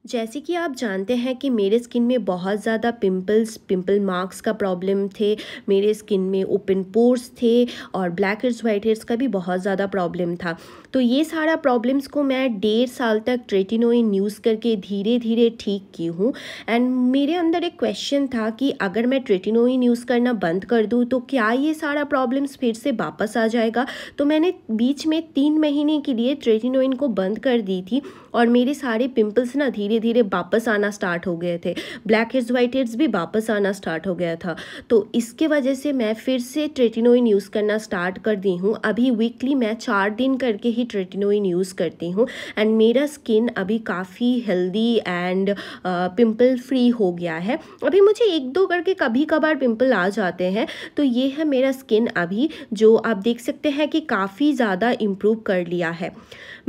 जैसे कि आप जानते हैं कि मेरे स्किन में बहुत ज़्यादा पिंपल मार्क्स का प्रॉब्लम थे। मेरे स्किन में ओपन पोर्स थे और ब्लैक हेड्स वाइट हेड्स का भी बहुत ज़्यादा प्रॉब्लम था। तो ये सारा प्रॉब्लम्स को मैं 1.5 साल तक ट्रेटिनोइन यूज़ करके धीरे धीरे ठीक की हूँ। एंड मेरे अंदर एक क्वेश्चन था कि अगर मैं ट्रेटिनोइन यूज़ करना बंद कर दूँ तो क्या ये सारा प्रॉब्लम्स फिर से वापस आ जाएगा। तो मैंने बीच में 3 महीने के लिए ट्रेटिनोइन को बंद कर दी थी और मेरे सारे पिंपल्स ना धीरे धीरे वापस आना स्टार्ट हो गए थे। ब्लैक हेड्स वाइट हेड्स भी वापस आना स्टार्ट हो गया था। तो इसके वजह से मैं फिर से ट्रेटिनोइन यूज़ करना स्टार्ट कर दी हूँ। अभी वीकली मैं 4 दिन करके ही ट्रेटिनोइन यूज़ करती हूँ एंड मेरा स्किन अभी काफ़ी हेल्दी एंड पिंपल फ्री हो गया है। अभी मुझे 1-2 करके कभी कभार पिंपल आ जाते हैं। तो ये है मेरा स्किन अभी, जो आप देख सकते हैं कि काफ़ी ज़्यादा इम्प्रूव कर लिया है।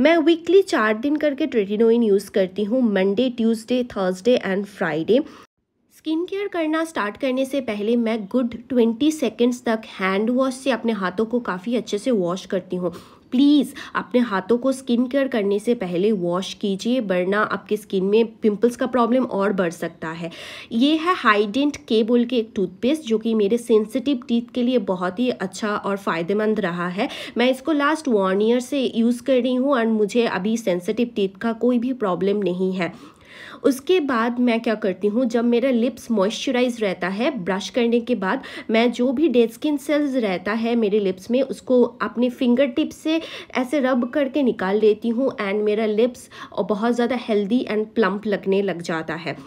मैं वीकली 4 दिन करके ट्रेटिनोइन यूज़ करती हूँ, Monday, Tuesday, Thursday and Friday. Skin care करना स्टार्ट करने से पहले मैं गुड 20 सेकेंड्स तक हैंड वॉश से अपने हाथों को काफ़ी अच्छे से वॉश करती हूँ। प्लीज़ अपने हाथों को स्किन केयर करने से पहले वॉश कीजिए, वरना आपके स्किन में पिंपल्स का प्रॉब्लम और बढ़ सकता है। ये है हाइडेंट के बोल के एक टूथपेस्ट, जो कि मेरे सेंसिटिव टीथ के लिए बहुत ही अच्छा और फ़ायदेमंद रहा है। मैं इसको लास्ट 1 ईयर से यूज़ कर रही हूँ और मुझे अभी सेंसिटिव टीथ का कोई भी प्रॉब्लम नहीं है। उसके बाद मैं क्या करती हूँ, जब मेरा लिप्स मॉइस्चराइज रहता है ब्रश करने के बाद, मैं जो भी डेड स्किन सेल्स रहता है मेरे लिप्स में उसको अपने फिंगर टिप से ऐसे रब करके निकाल लेती हूँ एंड मेरा लिप्स बहुत ज़्यादा हेल्दी एंड प्लम्प लगने लग जाता है।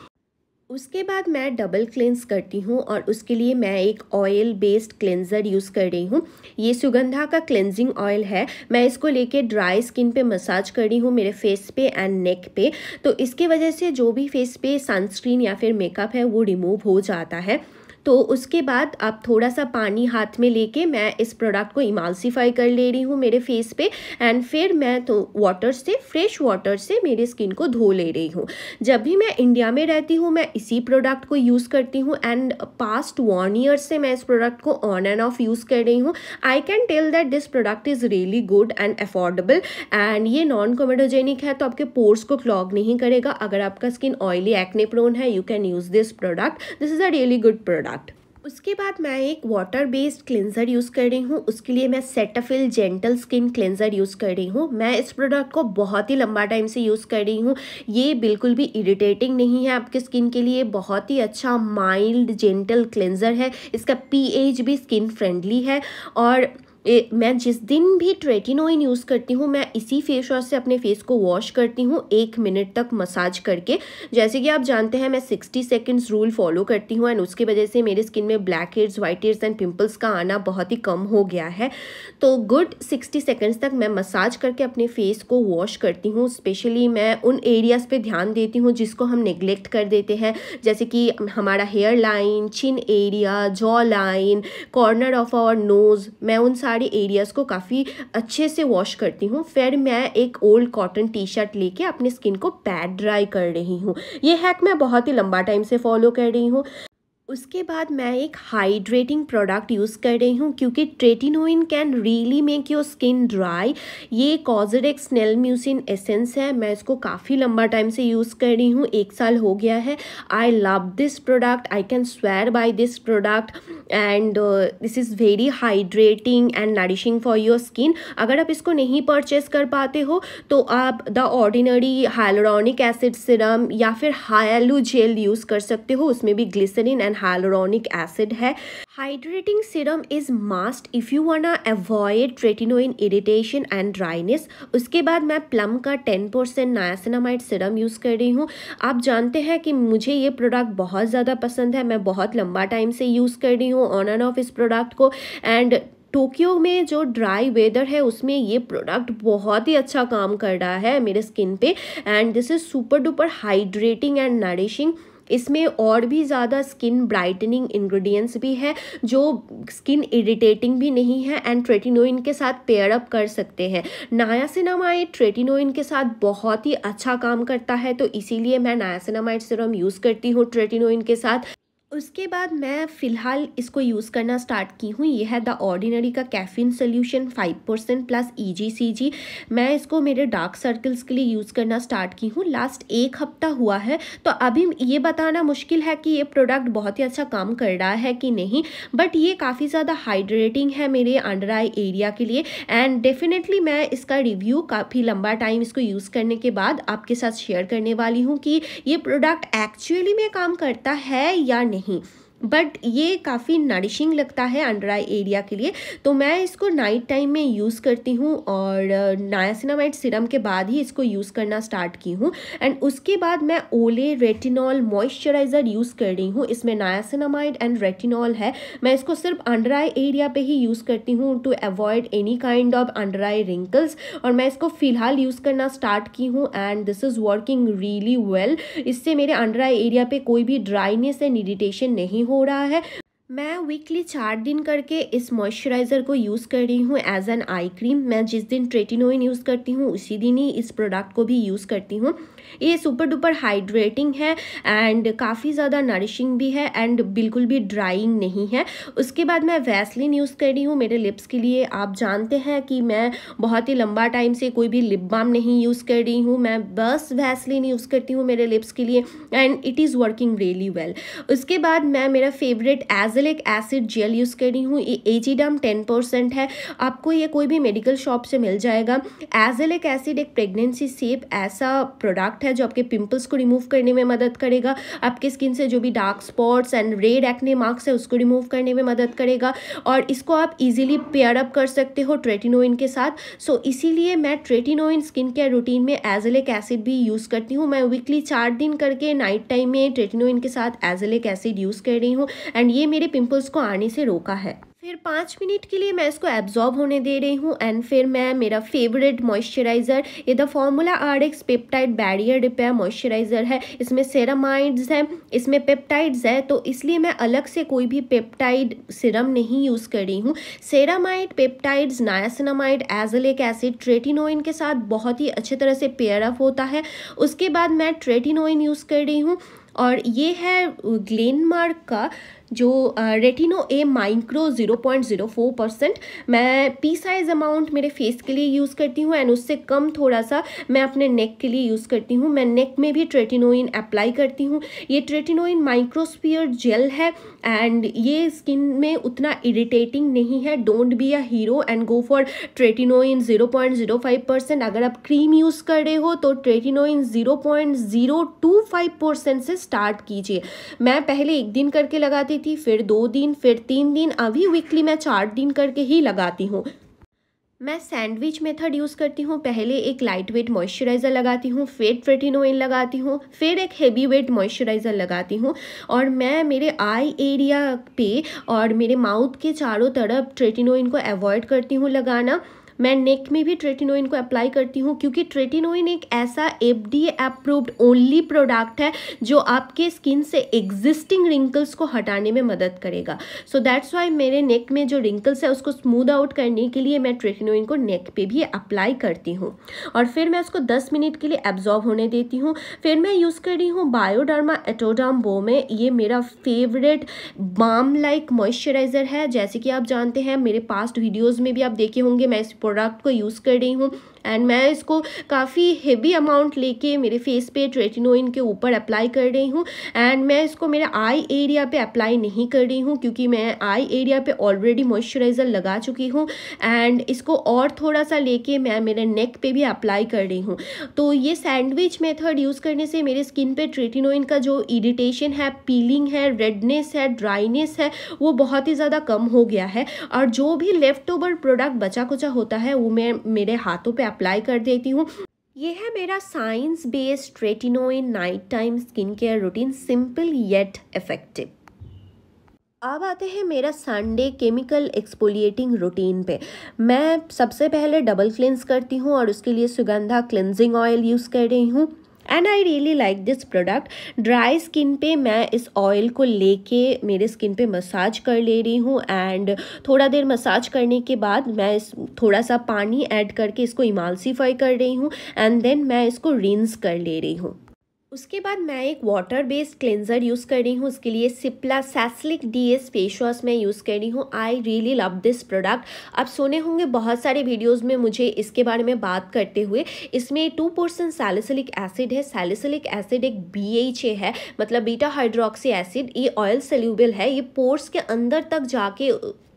उसके बाद मैं डबल क्लेंस करती हूँ और उसके लिए मैं एक ऑयल बेस्ड क्लेंजर यूज़ कर रही हूँ। ये सुगंधा का क्लेंजिंग ऑयल है। मैं इसको लेके ड्राई स्किन पे मसाज कर रही हूँ, मेरे फेस पे एंड नेक पे। तो इसकी वजह से जो भी फेस पे सनस्क्रीन या फिर मेकअप है वो रिमूव हो जाता है। तो उसके बाद आप थोड़ा सा पानी हाथ में लेके मैं इस प्रोडक्ट को इमाल्सीफाई कर ले रही हूँ मेरे फेस पे एंड फिर मैं तो वाटर से, फ्रेश वाटर से मेरे स्किन को धो ले रही हूँ। जब भी मैं इंडिया में रहती हूँ मैं इसी प्रोडक्ट को यूज़ करती हूँ एंड पास्ट 1 ईयर से मैं इस प्रोडक्ट को ऑन एंड ऑफ यूज़ कर रही हूँ। I can tell that this product is really good and affordable and ये नॉन कोमेडोजेनिक है, तो आपके पोर्स को क्लॉग नहीं करेगा। अगर आपका स्किन ऑयली एक्ने प्रोन है, you can use this product. This is a really good product. उसके बाद मैं एक वाटर बेस्ड क्लेंजर यूज़ कर रही हूँ। उसके लिए मैं Cetaphil gentle skin cleanser use कर रही हूँ। मैं इस प्रोडक्ट को बहुत ही लंबा टाइम से यूज़ कर रही हूँ। ये बिल्कुल भी इरिटेटिंग नहीं है आपके स्किन के लिए, बहुत ही अच्छा माइल्ड जेंटल क्लेंजर है। इसका पीएच भी स्किन फ्रेंडली है और मैं जिस दिन भी ट्रेटिनोइन यूज़ करती हूँ मैं इसी फेस वॉश से अपने फेस को वॉश करती हूँ 1 मिनट तक मसाज करके। जैसे कि आप जानते हैं मैं 60 सेकेंड्स रूल फॉलो करती हूँ एंड उसकी वजह से मेरे स्किन में black heads, white heads and pimples का आना बहुत ही कम हो गया है। तो गुड 60 सेकेंड्स तक मैं मसाज करके अपने फेस को वॉश करती हूँ। स्पेशली मैं उन एरियाज़ पे ध्यान देती हूँ जिसको हम नेग्लेक्ट कर देते हैं, जैसे कि हमारा hair line, chin area, jaw line, corner of our nose. मैं उन सारे एरियाज़ को काफ़ी अच्छे से वॉश करती हूँ। फिर मैं एक ओल्ड कॉटन टी शर्ट लेके अपने स्किन को पैड ड्राई कर रही हूँ। ये हैक मैं बहुत ही लंबा टाइम से फॉलो कर रही हूँ। उसके बाद मैं एक हाइड्रेटिंग प्रोडक्ट यूज़ कर रही हूँ, क्योंकि tretinoin can really make your skin dry. ये कॉजरेक्स स्नेलम्यूसिन एसेंस है। मैं इसको काफ़ी लंबा टाइम से यूज़ कर रही हूँ, 1 साल हो गया है। आई love this product, I can swear by this product and this is very hydrating and nourishing for your skin. अगर आप इसको नहीं परचेस कर पाते हो तो आप the ordinary hyaluronic acid Siram या फिर हाइलू जेल यूज़ कर सकते हो। उसमें भी ग्लिसरीन एंड hyaluronic acid है। Hydrating serum is must if you wanna avoid tretinoin irritation and dryness। उसके बाद मैं प्लम का 10% नायासिनामाइड सीरम यूज़ कर रही हूँ। आप जानते हैं कि मुझे ये प्रोडक्ट बहुत ज़्यादा पसंद है। मैं बहुत लंबा टाइम से यूज़ कर रही हूँ ऑन एंड ऑफ इस प्रोडक्ट को एंड टोक्यो में जो ड्राई वेदर है उसमें ये प्रोडक्ट बहुत ही अच्छा काम कर रहा है मेरे स्किन पे and this is super duper hydrating and nourishing. इसमें और भी ज़्यादा स्किन ब्राइटनिंग इंग्रेडिएंट्स भी है जो स्किन इरिटेटिंग भी नहीं है एंड ट्रेटिनोइन के साथ पेयर अप कर सकते हैं। नायासिनामाइड ट्रेटिनोइन के साथ बहुत ही अच्छा काम करता है, तो इसीलिए मैं नायासिनामाइड सीरम यूज़ करती हूँ ट्रेटिनोइन के साथ। उसके बाद मैं फ़िलहाल इसको यूज़ करना स्टार्ट की हूँ। ये है द ऑर्डिनरी का कैफ़ीन सॉल्यूशन 5% प्लस EGCG। मैं इसको मेरे डार्क सर्कल्स के लिए यूज़ करना स्टार्ट की हूँ। लास्ट 1 हफ़्ता हुआ है, तो अभी ये बताना मुश्किल है कि ये प्रोडक्ट बहुत ही अच्छा काम कर रहा है कि नहीं, बट ये काफ़ी ज़्यादा हाइड्रेटिंग है मेरे अंडर आई एरिया के लिए। एंड डेफिनेटली मैं इसका रिव्यू काफ़ी लंबा टाइम इसको यूज़ करने के बाद आपके साथ शेयर करने वाली हूँ कि ये प्रोडक्ट एक्चुअली में काम करता है या नहीं। बट ये काफ़ी नरिशिंग लगता है अंडर आई एरिया के लिए, तो मैं इसको नाइट टाइम में यूज़ करती हूँ और नायासिनामाइड सीरम के बाद ही इसको यूज़ करना स्टार्ट की हूँ। एंड उसके बाद मैं ओले रेटिनॉल मॉइस्चराइज़र यूज़ कर रही हूँ। इसमें नायासिनामाइड एंड रेटिनॉल है। मैं इसको सिर्फ अंडर आई एरिया पे ही यूज़ करती हूँ to avoid any kind of under eye wrinkles, और मैं इसको फ़िलहाल यूज़ करना स्टार्ट की हूँ and this is working really well. इससे मेरे अंडर आई एरिया पे कोई भी ड्राइनेस एंड इरिटेशन नहीं हो रहा है। मैं वीकली 4 दिन करके इस मॉइस्चराइज़र को यूज़ कर रही हूँ एज एन आई क्रीम। मैं जिस दिन ट्रेटिनोइन यूज़ करती हूँ उसी दिन ही इस प्रोडक्ट को भी यूज़ करती हूँ। ये सुपर डुपर हाइड्रेटिंग है एंड काफ़ी ज़्यादा नरिशिंग भी है एंड बिल्कुल भी ड्राइंग नहीं है। उसके बाद मैं वैसलीन यूज़ कर रही हूँ मेरे लिप्स के लिए। आप जानते हैं कि मैं बहुत ही लंबा टाइम से कोई भी लिप बाम नहीं यूज़ कर रही हूँ, मैं बस वैसलीन यूज़ करती हूँ मेरे लिप्स के लिए and it is working really well. उसके बाद मैं मेरा favourite azelaic acid gel use कर रही हूँ। ये एजिडम 10% है, आपको ये कोई भी मेडिकल शॉप से मिल जाएगा। एज़ेलिक एसिड एक प्रेगनेंसी सेफ ऐसा प्रोडक्ट है जो आपके पिंपल्स को रिमूव करने में मदद करेगा, आपके स्किन से जो भी dark spots and red acne marks है उसको रिमूव करने में मदद करेगा, और इसको आप इजीली पेयर अप कर सकते हो ट्रेटिनोइन के साथ। सो इसीलिए मैं ट्रेटिनोइन स्किन केयर रूटीन में एज़ेलिक एसिड भी यूज़ करती हूँ। मैं वीकली 4 दिन करके नाइट टाइम में ट्रेटिनोइन के साथ एज़ेलिक एसिड यूज़ कर रही हूँ एंड ये मेरे पिंपल्स को आने से रोका है। फिर 5 मिनट के लिए मैं इसको एब्जॉर्ब होने दे रही हूँ एंड फिर मैं मेरा फेवरेट मॉइस्चराइज़र, ये the formula RX peptide barrier repair moisturiser है। इसमें सेरामाइड्स हैं, इसमें पेप्टाइड्स है, तो इसलिए मैं अलग से कोई भी पेप्टाइड सिरम नहीं यूज़ कर रही हूँ। Ceramide, peptides, niacinamide, azelaic acid tretinoin के साथ बहुत ही अच्छी तरह से पेयर अप होता है। उसके बाद मैं ट्रेटिनोइन यूज़ कर रही हूँ और ये है ग्लेनमार्क का जो रेटिनो ए माइक्रो 0.04%। मैं पी साइज अमाउंट मेरे फेस के लिए यूज़ करती हूँ एंड उससे कम थोड़ा सा मैं अपने नेक के लिए यूज़ करती हूँ। मैं नेक में भी ट्रेटिनोइन अप्लाई करती हूँ। ये ट्रेटिनोइन माइक्रोस्फीयर जेल है एंड ये स्किन में उतना इरिटेटिंग नहीं है। Don't be a hero and go for tretinoin 0.05%। अगर आप क्रीम यूज़ कर रहे हो तो ट्रेटिनोइन 0.025% से स्टार्ट कीजिए। मैं पहले 1 दिन करके लगाती थी, फिर 2 दिन, फिर 3 दिन, अभी वीकली मैं 4 दिन करके ही लगाती हूँ। मैं सैंडविच मेथड यूज़ करती हूँ। पहले एक लाइट वेट मॉइस्चराइज़र लगाती हूँ, फिर ट्रेटिनोइन लगाती हूँ, फिर एक हेवी वेट मॉइस्चराइज़र लगाती हूँ, और मैं मेरे आई एरिया पे और मेरे माउथ के चारों तरफ ट्रेटिनोइन को अवॉइड करती हूँ लगाना। मैं नेक में भी ट्रेटिनोइन को अप्लाई करती हूँ क्योंकि ट्रेटिनोइन एक ऐसा FDA अप्रूव्ड ओनली प्रोडक्ट है जो आपके स्किन से एग्जिस्टिंग रिंकल्स को हटाने में मदद करेगा। सो दैट्स वाई मेरे नेक में जो रिंकल्स है उसको स्मूथ आउट करने के लिए मैं ट्रेटिनोइन को नेक पे भी अप्लाई करती हूँ और फिर मैं उसको 10 मिनट के लिए एब्जॉर्ब होने देती हूँ। फिर मैं यूज़ कर रही हूँ बायोडर्मा एटोडर्म बो में। ये मेरा फेवरेट बाम लाइक मॉइस्चराइज़र है। जैसे कि आप जानते हैं, मेरे पास्ट वीडियोज़ में भी आप देखे होंगे, मैं इस प्रोडक्ट को यूज़ कर रही हूँ एंड मैं इसको काफ़ी हेवी अमाउंट लेके मेरे फेस पे ट्रेटिनोइन के ऊपर अप्लाई कर रही हूँ एंड मैं इसको मेरे आई एरिया पे अप्लाई नहीं कर रही हूँ क्योंकि मैं आई एरिया पे ऑलरेडी मॉइस्चराइज़र लगा चुकी हूँ एंड इसको और थोड़ा सा लेके मैं मेरे नेक पे भी अप्लाई कर रही हूँ। तो ये सैंडविच मेथड यूज़ करने से मेरे स्किन पे ट्रेटिनोइन का जो इरिटेशन है, पीलिंग है, रेडनेस है, ड्राइनेस है, वो बहुत ही ज़्यादा कम हो गया है और जो भी लेफ्ट ओवर प्रोडक्ट बचा कुचा होता है वो मैं मेरे हाथों पे अप्लाई कर देती हूँ। ये है मेरा science based tretinoin night time skin care routine, simple yet effective. अब आते हैं मेरा संडे केमिकल एक्सफोलिएटिंग रूटीन पे। मैं सबसे पहले डबल क्लेंस करती हूँ और उसके लिए सुगंधा क्लेंजिंग ऑयल यूज़ कर रही हूँ and I really like this product. Dry skin पे मैं इस ऑयल को लेके मेरे स्किन पे मसाज कर ले रही हूँ एंड थोड़ा देर मसाज करने के बाद मैं इस थोड़ा सा पानी ऐड करके इसको इमाल्सीफाई कर रही हूँ एंड देन मैं इसको रिंस कर ले रही हूँ। उसके बाद मैं एक वाटर बेस्ड क्लेंजर यूज़ कर रही हूँ। उसके लिए Cipla salicylic DS face wash मैं यूज़ कर रही हूँ। आई रियली लव दिस प्रोडक्ट। आप सुने होंगे बहुत सारे वीडियोस में मुझे इसके बारे में बात करते हुए। इसमें 2% सैलिसिलिक एसिड है। सैलिसिलिक एसिड एक BHA है, मतलब बीटा हाइड्रोक्सी एसिड। ये ऑयल सोल्यूबल है। ये पोर्स के अंदर तक जाके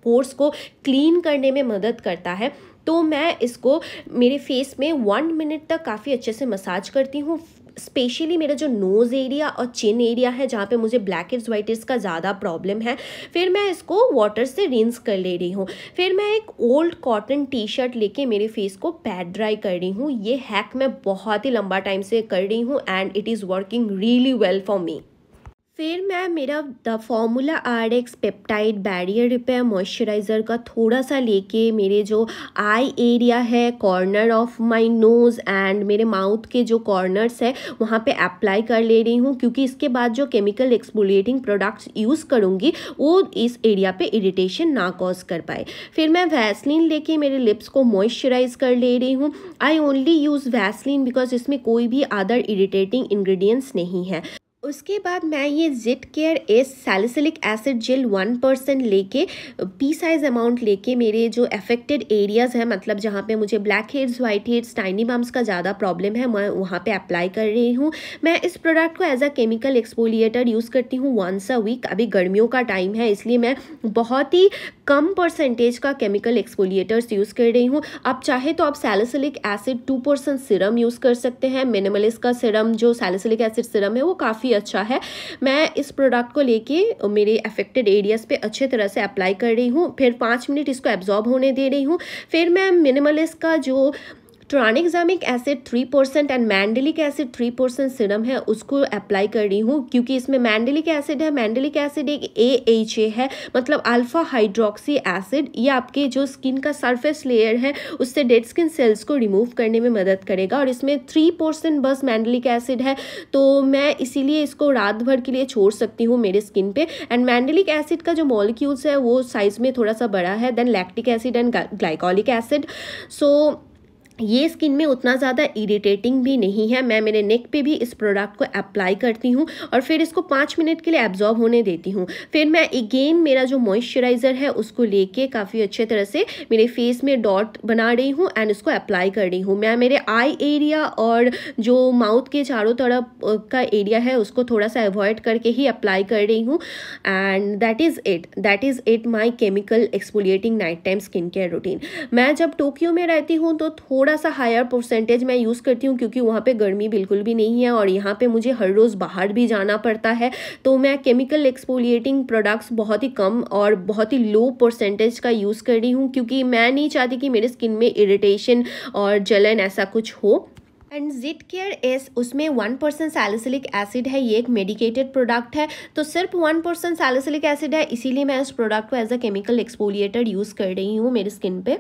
पोर्स को क्लीन करने में मदद करता है। तो मैं इसको मेरे फेस में 1 मिनट तक काफ़ी अच्छे से मसाज करती हूँ। स्पेशली मेरा जो नोज़ एरिया और चिन एरिया है, जहाँ पे मुझे ब्लैक हेड्स वाइट हेड्स का ज़्यादा प्रॉब्लम है, फिर मैं इसको वाटर से रिंस कर ले रही हूँ। फिर मैं एक ओल्ड कॉटन टी-शर्ट लेके मेरे फेस को पैड ड्राई कर रही हूँ। ये हैक मैं बहुत ही लंबा टाइम से कर रही हूँ and it is working really well for me. फिर मैं मेरा the formula RX peptide barrier repair moisturiser का थोड़ा सा लेके मेरे जो आई एरिया है, corner of my nose and मेरे माउथ के जो कॉर्नर्स है, वहाँ पे अप्लाई कर ले रही हूँ, क्योंकि इसके बाद जो केमिकल एक्सफोलिएटिंग प्रोडक्ट्स यूज़ करूँगी वो इस एरिया पे इरिटेशन ना कॉज कर पाए। फिर मैं वैसलीन लेके मेरे लिप्स को मॉइस्चराइज कर ले रही हूँ। I only use Vaseline because इसमें कोई भी अदर इरिटेटिंग इंग्रेडिएंट्स नहीं है। उसके बाद मैं ये जिट केयर एस सैलिसिलिक एसिड जेल 1% लेके पी साइज अमाउंट लेके मेरे जो अफेक्टेड एरियाज़ हैं, मतलब जहाँ पे मुझे black heads, white heads, tiny bumps का ज़्यादा प्रॉब्लम है, मैं वहाँ पे अप्लाई कर रही हूँ। मैं इस प्रोडक्ट को as a chemical exfoliator use करती हूँ वंस अ वीक। अभी गर्मियों का टाइम है, इसलिए मैं बहुत ही कम परसेंटेज का केमिकल एक्सफोलिएटर्स यूज़ कर रही हूँ। आप चाहे तो आप सैलिसिलिक एसिड 2% सिरम यूज़ कर सकते हैं। मिनिमलिस्ट का सिरम जो सैलिसिलिक एसिड सिरम है वो काफ़ी अच्छा है। मैं इस प्रोडक्ट को लेके मेरे अफेक्टेड एरियाज पे अच्छे तरह से अप्लाई कर रही हूँ। फिर 5 मिनट इसको एब्जॉर्ब होने दे रही हूँ। फिर मैं मिनिमलिस्ट का जो tranexamic acid 3% and mandelic acid 3% serum है उसको अप्लाई कर रही हूँ, क्योंकि इसमें मैंडेलिक एसिड है। मैंडेलिक एसिड एक AHA है, मतलब अल्फा हाइड्रोक्सी एसिड। ये आपके जो स्किन का सरफेस लेयर है उससे डेड स्किन सेल्स को रिमूव करने में मदद करेगा, और इसमें 3% बस मैंडेलिक एसिड है, तो मैं इसीलिए इसको रात भर के लिए छोड़ सकती हूँ मेरे स्किन पे। एंड मैंडेलिक एसिड का जो मॉलिक्यूल्स है वो साइज में थोड़ा सा बड़ा है then lactic acid and glycolic acid. So ये स्किन में उतना ज़्यादा इरिटेटिंग भी नहीं है। मैं मेरे नेक पे भी इस प्रोडक्ट को अप्लाई करती हूँ और फिर इसको 5 मिनट के लिए एब्जॉर्ब होने देती हूँ। फिर मैं अगेन मेरा जो मॉइस्चराइज़र है उसको लेके काफ़ी अच्छे तरह से मेरे फेस में डॉट बना रही हूँ एंड उसको अप्लाई कर रही हूँ। मैं मेरे आई एरिया और जो माउथ के चारों तरफ का एरिया है उसको थोड़ा सा अवॉइड करके ही अप्लाई कर रही हूँ। And that is it my chemical exfoliating night time skin care routine. मैं जब टोक्यो में रहती हूँ तो थोड़ा सा हायर परसेंटेज मैं यूज़ करती हूँ, क्योंकि वहाँ पे गर्मी बिल्कुल भी नहीं है और यहाँ पे मुझे हर रोज़ बाहर भी जाना पड़ता है। तो मैं केमिकल एक्सफोलिएटिंग प्रोडक्ट्स बहुत ही कम और बहुत ही लो परसेंटेज का यूज़ कर रही हूँ, क्योंकि मैं नहीं चाहती कि मेरे स्किन में इरिटेशन और जलन ऐसा कुछ हो। एंड जिट केयर एस उसमें 1% सैलिसिलिक एसिड है। ये एक मेडिकेटेड प्रोडक्ट है, तो सिर्फ 1% सैलिसिलिक एसिड है, इसीलिए मैं इस प्रोडक्ट को as a chemical exfoliator use कर रही हूँ मेरी स्किन पे।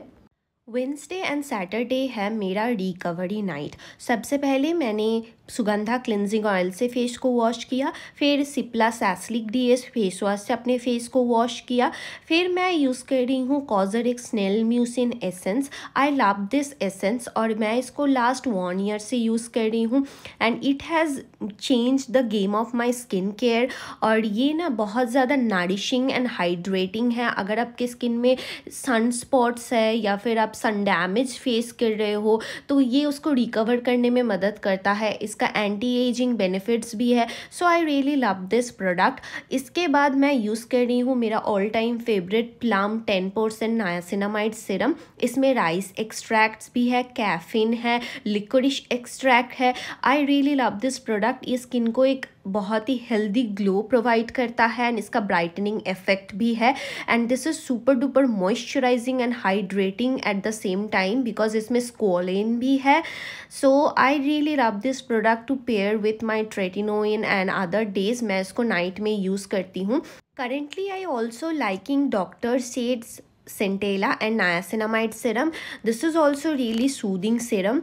वेंसडे एंड सैटरडे है मेरा रिकवरी नाइट। सबसे पहले मैंने सुगंधा क्लिनजिंग ऑयल से फेस को वॉश किया, फिर Cipla salicylic DS face wash से अपने फेस को वॉश किया। फिर मैं यूज़ कर रही हूँ COSRX snail mucin essence. I love this essence और मैं इसको लास्ट 1 ईयर से यूज़ कर रही हूँ and it has change the game of my skin care. और ये ना बहुत ज़्यादा नरिशिंग एंड हाइड्रेटिंग है। अगर आपके स्किन में सन स्पॉट्स है या फिर आप सन डैमेज फेस कर रहे हो तो ये उसको रिकवर करने में मदद करता है। इसका एंटी एजिंग बेनिफिट्स भी है। So I really love this product. इसके बाद मैं यूज़ कर रही हूँ मेरा all time favourite Plum 10% niacinamide serum. इसमें राइस एक्सट्रैक्ट्स भी है, कैफीन है, लिकोरिश एक्सट्रैक्ट है। आई रियली लव दिस प्रोडक्ट। ये स्किन को एक बहुत ही हेल्दी ग्लो प्रोवाइड करता है एंड इसका ब्राइटनिंग इफेक्ट भी है and this is super duper moisturising and hydrating at the same time because इसमें स्कोलिन भी है। So I really love this product to pair with my tretinoin and other days. मैं इसको night में use करती हूँ। Currently I also liking doctor Sheth's Centella and niacinamide serum. This is also really soothing serum.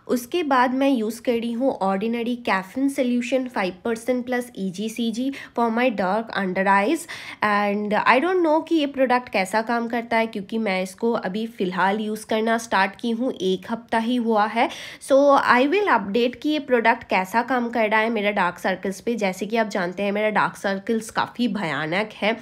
उसके बाद मैं use कर रही हूँ ordinary caffeine solution 5% plus EGCG for my dark under eyes. And I don't know कि ये प्रोडक्ट कैसा काम करता है, क्योंकि मैं इसको अभी फ़िलहाल यूज़ करना स्टार्ट की हूँ, 1 हफ्ता ही हुआ है। सो आई विल अपडेट कि ये प्रोडक्ट कैसा काम कर रहा है मेरा डार्क सर्कल्स पे। जैसे कि आप जानते हैं मेरा डार्क सर्कल्स काफ़ी भयानक है।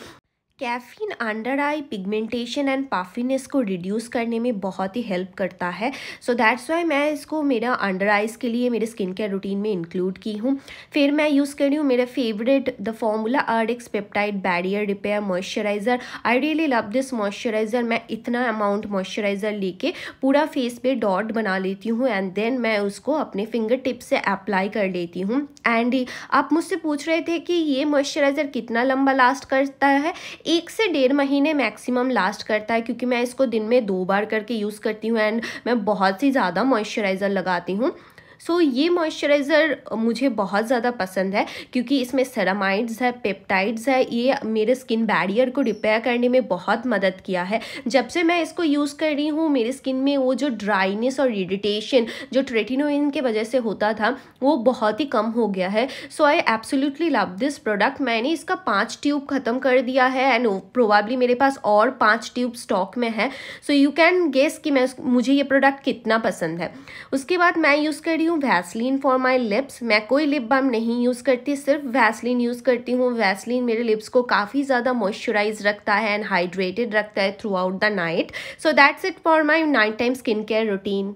Caffeine under eye pigmentation and puffiness को रिड्यूस करने में बहुत ही हेल्प करता है। सो दैट्स वाई मैं इसको मेरा अंडर आइज़ के लिए मेरे स्किन केयर रूटीन में इंक्लूड की हूँ। फिर मैं यूज़ कर रही हूँ मेरा favourite the formula Rx peptide barrier repair moisturiser. I really love this moisturiser. मैं इतना अमाउंट मॉइस्चराइज़र लेके पूरा फेस पे डॉट बना लेती हूँ एंड देन मैं उसको अपने फिंगर टिप से अप्लाई कर लेती हूँ। एंड आप मुझसे पूछ रहे थे कि ये मॉइस्चराइज़र कितना लंबा लास्ट करता है। 1 से 1.5 महीने मैक्सिमम लास्ट करता है, क्योंकि मैं इसको दिन में 2 बार करके यूज़ करती हूँ एंड मैं बहुत ही ज़्यादा मॉइस्चराइज़र लगाती हूँ। सो ये मॉइस्चराइज़र मुझे बहुत ज़्यादा पसंद है, क्योंकि इसमें सेरामाइड्स है, पेप्टाइड्स है। ये मेरे स्किन बैरियर को रिपेयर करने में बहुत मदद किया है। जब से मैं इसको यूज़ कर रही हूँ मेरे स्किन में वो जो ड्राइनेस और इरिटेशन जो ट्रेटिनोइन के वजह से होता था वो बहुत ही कम हो गया है। So I absolutely love this product. मैंने इसका 5 ट्यूब ख़त्म कर दिया है एंड प्रोबेबली मेरे पास और 5 ट्यूब स्टॉक में है। सो यू कैन गेस कि मुझे ये प्रोडक्ट कितना पसंद है। उसके बाद मैं यूज़ कर रही हूँ वैसलीन फॉर माई लिप्स। मैं कोई लिप बाम नहीं यूज़ करती, सिर्फ वैसलीन यूज़ करती हूँ। वैसलीन मेरे लिप्स को काफ़ी ज़्यादा मॉइस्चराइज रखता है एंड हाइड्रेटेड रखता है through out the night. So that's it for my night time skin care routine.